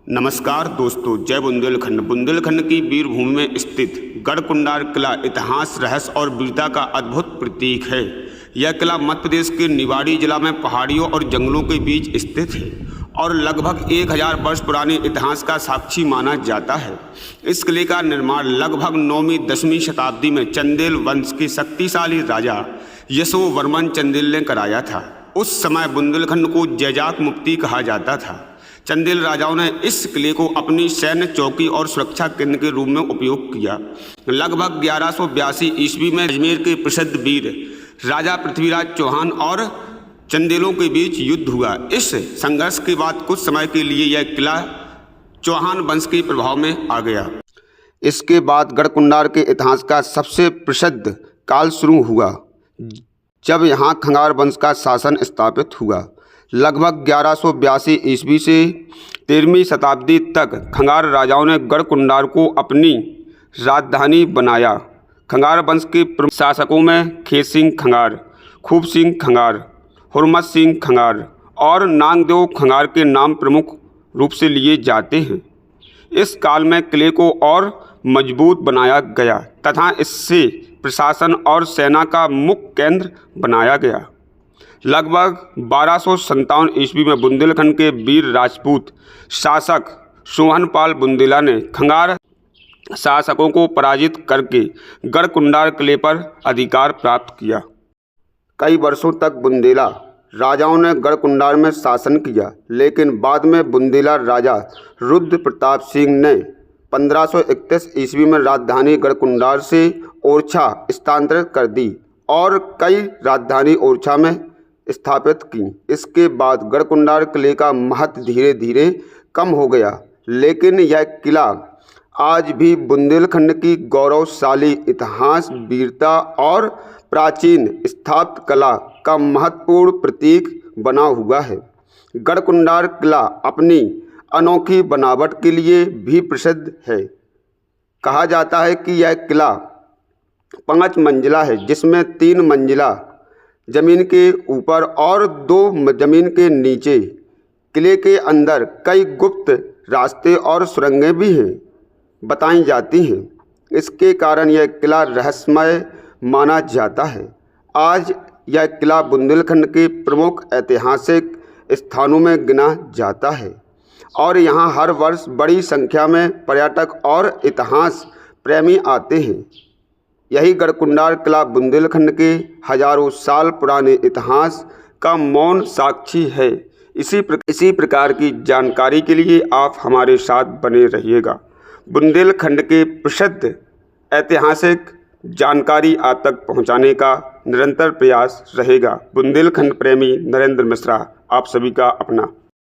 नमस्कार दोस्तों, जय बुंदेलखंड। बुंदेलखंड की वीर भूमि में स्थित गढ़कुंडार किला इतिहास, रहस्य और वीरता का अद्भुत प्रतीक है। यह किला मध्य प्रदेश के निवाड़ी जिला में पहाड़ियों और जंगलों के बीच स्थित है और लगभग 1000 वर्ष पुराने इतिहास का साक्षी माना जाता है। इस किले का निर्माण लगभग 9वीं-10वीं शताब्दी में चंदेल वंश के शक्तिशाली राजा यशोवर्मन चंदेल ने कराया था। उस समय बुंदेलखंड को जैजाक मुफ्ती कहा जाता था। चंदेल राजाओं ने इस किले को अपनी सैन्य चौकी और सुरक्षा केंद्र के रूप में उपयोग किया। लगभग 1182 ईस्वी में अजमेर के प्रसिद्ध वीर राजा पृथ्वीराज चौहान और चंदेलों के बीच युद्ध हुआ। इस संघर्ष के बाद कुछ समय के लिए यह किला चौहान वंश के प्रभाव में आ गया। इसके बाद गढ़कुंडार के इतिहास का सबसे प्रसिद्ध काल शुरू हुआ, जब यहाँ खंगार वंश का शासन स्थापित हुआ। लगभग 1182 ईस्वी से 13वीं शताब्दी तक खंगार राजाओं ने गढ़कुंडार को अपनी राजधानी बनाया। खंगार वंश के प्रमुख शासकों में खेत सिंह खंगार, खूब सिंह खंगार, हुरमत सिंह खंगार और नांगदेव खंगार के नाम प्रमुख रूप से लिए जाते हैं। इस काल में किले को और मजबूत बनाया गया तथा इससे प्रशासन और सेना का मुख्य केंद्र बनाया गया। लगभग 1257 ईस्वी में बुंदेलखंड के वीर राजपूत शासक सोहनपाल बुंदेला ने खंगार शासकों को पराजित करके गढ़कुंडार किले पर अधिकार प्राप्त किया। कई वर्षों तक बुंदेला राजाओं ने गढ़कुंडार में शासन किया, लेकिन बाद में बुंदेला राजा रुद्र प्रताप सिंह ने 1531 ईस्वी में राजधानी गढ़कुंडार से ओरछा स्थानांतरित कर दी और कई राजधानी ओरछा में स्थापित की। इसके बाद गढ़कुंडार किले का महत्व धीरे धीरे कम हो गया, लेकिन यह किला आज भी बुंदेलखंड की गौरवशाली इतिहास, वीरता और प्राचीन स्थापत्य कला का महत्वपूर्ण प्रतीक बना हुआ है। गढ़कुंडार किला अपनी अनोखी बनावट के लिए भी प्रसिद्ध है। कहा जाता है कि यह किला 5 मंजिला है, जिसमें 3 मंजिला जमीन के ऊपर और 2 जमीन के नीचे। किले के अंदर कई गुप्त रास्ते और सुरंगें भी हैं बताई जाती हैं। इसके कारण यह किला रहस्यमय माना जाता है। आज यह किला बुंदेलखंड के प्रमुख ऐतिहासिक स्थानों में गिना जाता है और यहाँ हर वर्ष बड़ी संख्या में पर्यटक और इतिहास प्रेमी आते हैं। यही गढ़कुंडार किला बुंदेलखंड के हजारों साल पुराने इतिहास का मौन साक्षी है। इसी प्रकार की जानकारी के लिए आप हमारे साथ बने रहिएगा। बुंदेलखंड के प्रसिद्ध ऐतिहासिक जानकारी आप तक पहुंचाने का निरंतर प्रयास रहेगा। बुंदेलखंड प्रेमी नरेंद्र मिश्रा आप सभी का अपना।